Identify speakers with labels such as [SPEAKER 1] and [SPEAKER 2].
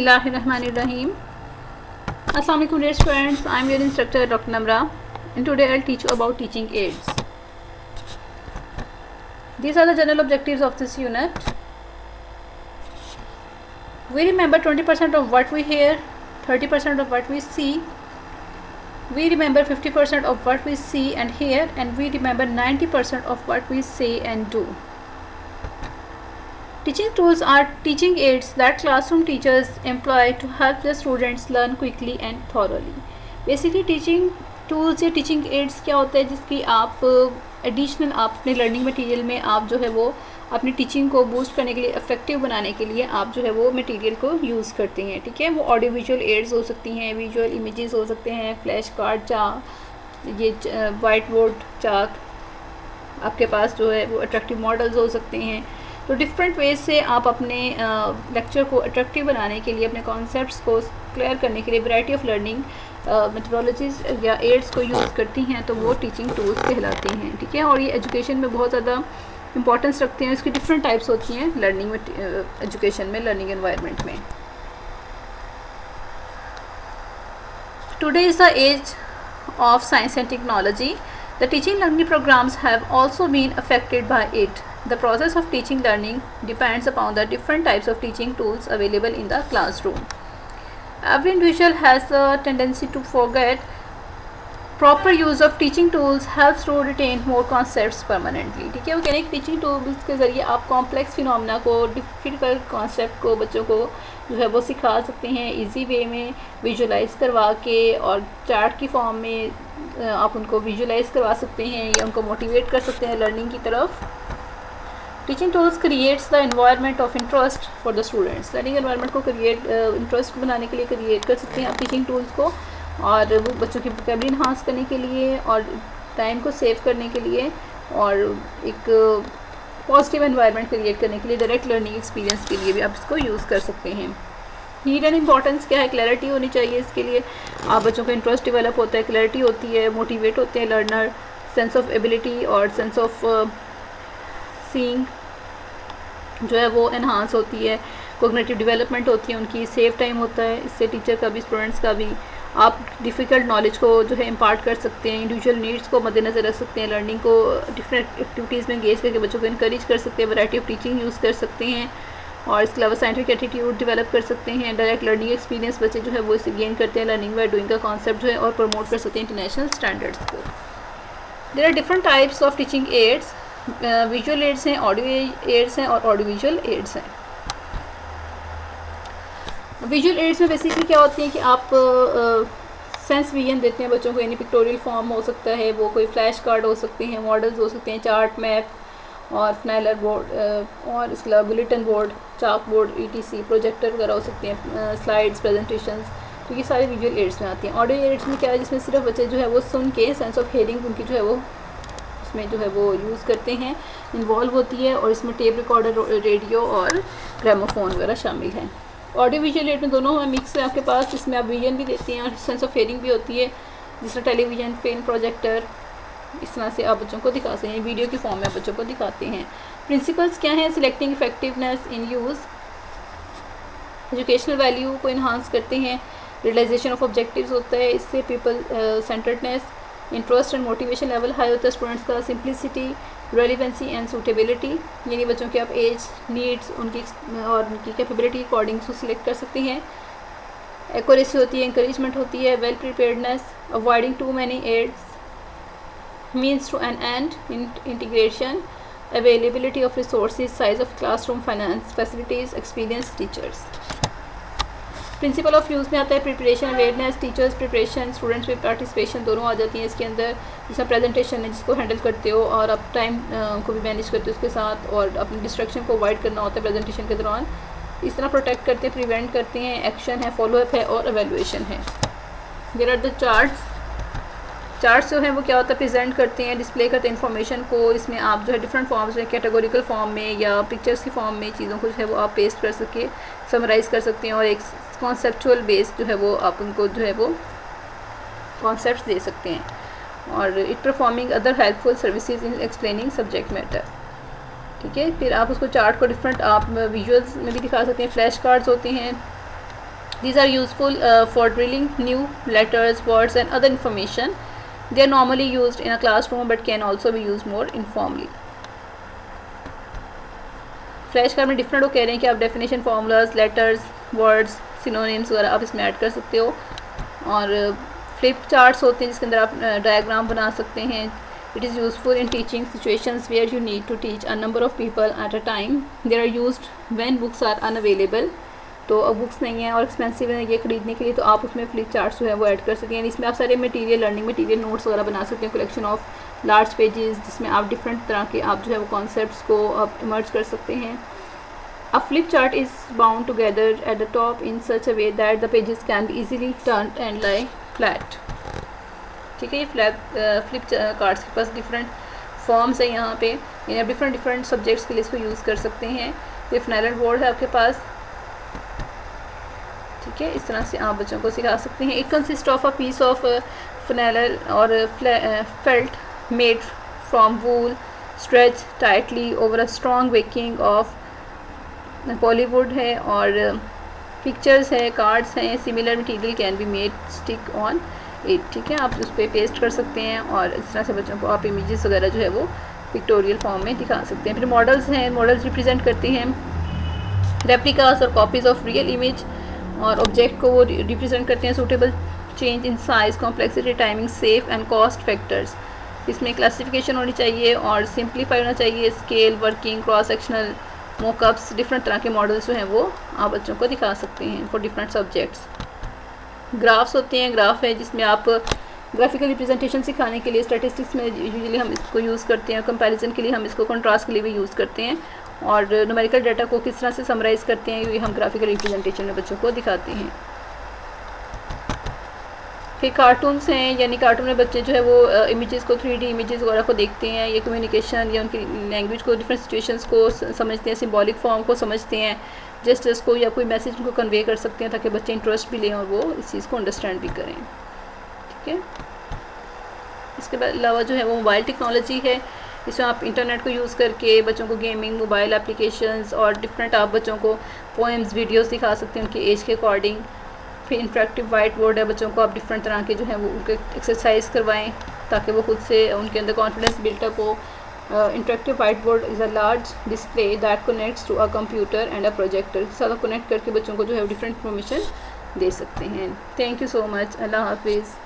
[SPEAKER 1] Bismillahirrahmanirrahim. Assalamu alaikum dear students. I am your instructor Dr. Namra, and today I will teach you about teaching aids. These are the general objectives of this unit. We remember 20% of what we hear, 30% of what we see. We remember 50% of what we see and hear, and we remember 90% of what we say and do. Teaching tools are teaching aids that classroom teachers employ to help the students learn quickly and thoroughly. Basically teaching tools या teaching aids क्या होता है, जिसकी आप additional आप अपने learning material में आप जो है वो अपनी टीचिंग को बूस्ट करने के लिए, इफेक्टिव बनाने के लिए आप जो है वो मटेरियल को यूज़ करते हैं. ठीक है, वो ऑडियो विजुअल एड्स हो सकती हैं, विजुअल इमेजेस हो सकते हैं, फ्लैश कार्ड, चाक, ये वाइट बोर्ड चाक, आपके पास जो है वो अट्रैक्टिव मॉडल्स हो सकते हैं. तो डिफरेंट वेज से आप अपने लेक्चर को अट्रैक्टिव बनाने के लिए, अपने कॉन्सेप्ट्स को क्लियर करने के लिए वैरायटी ऑफ लर्निंग मेथोडोलॉजीज या एड्स को यूज़ करती हैं, तो वो टीचिंग टूल्स कहलाती हैं. ठीक है, और ये एजुकेशन में बहुत ज़्यादा इंपॉर्टेंस रखते हैं. इसकी डिफरेंट टाइप्स होती हैं लर्निंग एजुकेशन में, लर्निंग एनवायरनमेंट में. Today is the age of science and technology. The teaching learning programs have also been affected by it. The process of teaching learning depends upon the different types of teaching tools available in the classroom. Every individual has a tendency to forget. Proper use of teaching tools helps to retain more concepts permanently. ठीक है, वो कह रहे हैं teaching tools के ज़रिए आप complex phenomena को, डिफ़िकल्ट कॉन्सेप्ट को बच्चों को जो है वो सिखा सकते हैं इजी वे में, विजुलाइज करवा के, और चार्ट की फॉर्म में आप उनको विजुलाइज करवा सकते हैं या उनको मोटिवेट कर सकते हैं लर्निंग की तरफ. Teaching tools creates the environment of interest for the students. Learning environment को क्रिएट, इंटरेस्ट बनाने के लिए क्रिएट कर सकते हैं आप टीचिंग टूल्स को, और वो बच्चों की वोकैबुलरी इन्हांस करने के लिए, और टाइम को सेव करने के लिए, और एक पॉजिटिव एनवायरनमेंट क्रिएट करने के लिए, डायरेक्ट लर्निंग एक्सपीरियंस के लिए भी आप इसको यूज़ कर सकते हैं. नीड एंड इम्पॉर्टेंस क्या है? क्लैरिटी होनी चाहिए इसके लिए. आप बच्चों का इंटरेस्ट डेवलप होता है, क्लैरिटी होती है, मोटिवेट होते हैं लर्नर, सेंस ऑफ एबिलिटी और सेंस ऑफ सीइंग जो है वो एनहांस होती है, कोग्निटिव डेवलपमेंट होती है उनकी, सेव टाइम होता है. इससे टीचर का भी, स्टूडेंट्स का भी, आप डिफ़िकल्ट नॉलेज को जो है इम्पार्ट कर सकते हैं, इंडिविजुअल नीड्स को मद्देनज़र रख सकते हैं, लर्निंग को डिफरेंट एक्टिविटीज़ में एंगेज करके बच्चों को इनकरेज कर सकते हैं, वैरायटी ऑफ टीचिंग यूज़ कर सकते हैं, और इसके अलावा साइंटिफिक एटीट्यूड डेवलप कर सकते हैं. डायरेक्ट लर्निंग एक्सपीरियंस बच्चे जो है वो इसे गेन करते हैं, लर्निंग बाय डूइंग का कॉन्सेप्ट जो है, और प्रमोट कर सकते हैं इंटरनेशनल स्टैंडर्ड्स को. There are different types of teaching aids. Visual aids हैं, ऑडियो एड्स हैं, और ऑडियो विजुअल एड्स हैं. विजुअल एड्स में बेसिकली क्या होती है कि आप सेंस विजन देते हैं बच्चों को, यानी पिक्टोरियल फॉर्म हो सकता है, वो कोई फ्लैश कार्ड हो सकते हैं, मॉडल्स हो सकते हैं, चार्ट, मैप और फ्नाइलर बोर्ड, और इसके अलावा बुलेटिन बोर्ड, चाक बोर्ड, ETC, प्रोजेक्टर वगैरह हो सकते हैं, स्लाइड्स, प्रेजेंटेशंस. तो ये सारे विजुअल एड्स में आती हैं. ऑडियो एड्स में क्या है, जिसमें सिर्फ बच्चे जो है वो सुन के, सेंस ऑफ हियरिंग उनकी जो है वो उसमें जो है वो यूज़ करते हैं, इन्वॉल्व होती है, और इसमें टेप रिकॉर्डर, रेडियो और ग्रामोफोन वगैरह शामिल हैं. ऑडियो विजुअल एड में दोनों मिक्स है आपके पास, जिसमें आप विजन भी देते हैं और सेंस ऑफ हियरिंग भी होती है, जिस तरह टेलीविज़न, फिल्म, प्रोजेक्टर, इस तरह से आप बच्चों को दिखा सकते हैं, वीडियो की फॉर्म में आप बच्चों को दिखाते हैं. प्रिंसिपल्स क्या हैं? सिलेक्टिंग इफेक्टिवनेस इन यूज़, एजुकेशनल वैल्यू को इन्हांस करते हैं, रियलाइजेशन ऑफ ऑब्जेक्टिव्स होता है, इससे people centredness, interest and motivation level high होता है स्टूडेंट्स का, सिंप्लिसिटी, रेलिवेंसी एंड सूटेबिलिटी, यानी बच्चों के आप एज, नीड्स, उनकी और उनकी कैपेबिलिटी अकॉर्डिंग उसको सिलेक्ट कर सकते हैं. एक्यूरेसी होती है, इंकरेजमेंट होती है, well preparedness, avoiding too many aids, means to an end, integration, availability of resources, size of classroom, finance, facilities, experienced teachers. Principle of use में आता है preparation, awareness, teachers preparation, students में participation, दोनों आ जाती हैं इसके अंदर. जिसमें प्रेजेंटेशन है जिसको हैंडल करते हो, और आप टाइम को भी मैनेज करते हो उसके साथ, और अपनी डिस्ट्रैक्शन को अवॉइड करना होता है प्रेजेंटेशन के दौरान. इस तरह प्रोटेक्ट करते हैं, प्रिवेंट करते हैं, एक्शन है, फॉलोअप है, और एवेल्युएशन है. There are the charts. Charts जो है वो क्या होता है, प्रेजेंट करते हैं, डिस्प्ले करते हैं इन्फॉर्मेशन को. इसमें आप जो है डिफरेंट फॉर्म्स में, कैटेगोरिकल फॉर्म में या पिक्चर्स की फॉर्म में चीज़ों को जो है वो आप पेस्ट कर सके, समराइज़ कर सकते हैं, और एक कॉन्सेप्चुअल बेस जो है वो आप उनको जो है वो कॉन्सेप्ट्स दे सकते हैं. और it performing other helpful services in explaining subject matter. ठीक है, फिर आप उसको चार्ट को डिफरेंट आप विजुअल्स में भी दिखा सकते हैं. फ्लैश कार्ड्स होते हैं, These are useful for drilling new letters, words and other information. They are normally used in a classroom but can also be used more informally. Flash card में different वो कह रहे हैं कि आप definition, formulas, letters, words, synonyms वगैरह आप इसमें ऐड कर सकते हो। और फ्लिप चार्ट्स होते हैं जिसके अंदर आप डायग्राम बना सकते हैं। It is useful in teaching situations where you need to teach a number of people at a time. They are used when books are unavailable. तो अब बुक्स नहीं है और एक्सपेंसिव है ये खरीदने के लिए, तो आप उसमें फ्लिप चार्ट्स जो है वो ऐड कर सकते हैं। इसमें आप सारे मटेरियल, लर्निंग मटेरियल, नोट्स वगैरह बना सकते हैं। कलेक्शन ऑफ लार्ज पेजेस जिसमें आप डिफरेंट तरह के आप जो है वो कॉन्सेप्ट्स को आप इमर्ज कर सकते हैं। अ flip chart is bound together at the top in such a way that the pages can be easily turned and lie flat. ठीक है, ये फ्लिप कार्ड्स के पास डिफरेंट फॉर्म्स है यहाँ पे, यानी आप डिफरेंट सब्जेक्ट्स के लिए इसको यूज़ कर सकते हैं। ये फिनाइल बोर्ड है आपके पास। ठीक है, इस तरह से आप बच्चों को सिखा सकते हैं। It consist of a piece of phenyl और felt made from wool stretch tightly over a strong backing of plywood है और पिक्चर्स है, कार्ड्स हैं। Similar material can be made stick on it. ठीक है, आप उस पर पेस्ट कर सकते हैं और इस तरह से बच्चों को आप इमेजेस वगैरह जो है वो पिक्टोरियल फॉर्म में दिखा सकते हैं। फिर मॉडल्स हैं, मॉडल्स रिप्रेजेंट करते हैं रेप्लिकास और कॉपीज़ ऑफ रियल इमेज, और ऑब्जेक्ट को वो रिप्रेजेंट करते हैं suitable change in size, complexity, timing, safe and cost factors. इसमें क्लासिफिकेशन होनी चाहिए और सिंप्लीफाई होना चाहिए। Scale, working, cross sectional, mockups, different तरह के मॉडल्स जो हैं वो आप बच्चों को दिखा सकते हैं फॉर डिफरेंट सब्जेक्ट्स। ग्राफ्स होते हैं, ग्राफ है जिसमें आप ग्राफिकल रिप्रेजेंटेशन सिखाने के लिए, स्टैटिस्टिक्स में यूजुअली हम इसको यूज़ करते हैं, कंपैरिजन के लिए हम इसको, कंट्रास्ट के लिए भी यूज़ करते हैं, और न्यूमेरिकल डाटा को किस तरह से समराइज़ करते हैं ये हम ग्राफिकल रिप्रेजेंटेशन में बच्चों को दिखाते हैं। फिर कार्टून्स हैं, यानी कार्टून में बच्चे जो है वो इमेजेस को, 3D इमेजेस वगैरह को देखते हैं, ये कम्युनिकेशन या उनकी लैंग्वेज को, डिफरेंट सिचुएशंस को समझते हैं, सिंबॉलिक फॉर्म को समझते हैं, जेस्चर्स को या कोई मैसेज उनको कन्वे कर सकते हैं ताकि बच्चे इंटरेस्ट भी लें और वो इस चीज़ को अंडरस्टैंड भी करें। ठीक है, इसके अलावा जो है वो मोबाइल टेक्नोलॉजी है। इसमें आप इंटरनेट को यूज़ करके बच्चों को गेमिंग, मोबाइल एप्लीकेशंस और डिफरेंट आप बच्चों को पोएम्स, वीडियोस दिखा सकते हैं उनके एज के अकॉर्डिंग। फिर इंटरेक्टिव वाइट बोर्ड है, बच्चों को आप डिफरेंट तरह के जो है वो उनके एक्सरसाइज करवाएं ताकि वो खुद से उनके अंदर कॉन्फिडेंस बिल्टअप हो। Interactive whiteboard is a large display that connects to a computer and a projector. सारा कनेक्ट करके बच्चों को जो है डिफरेंट इन्फॉर्मेशन दे सकते हैं। Thank you so much. अल्लाह हाफिज़।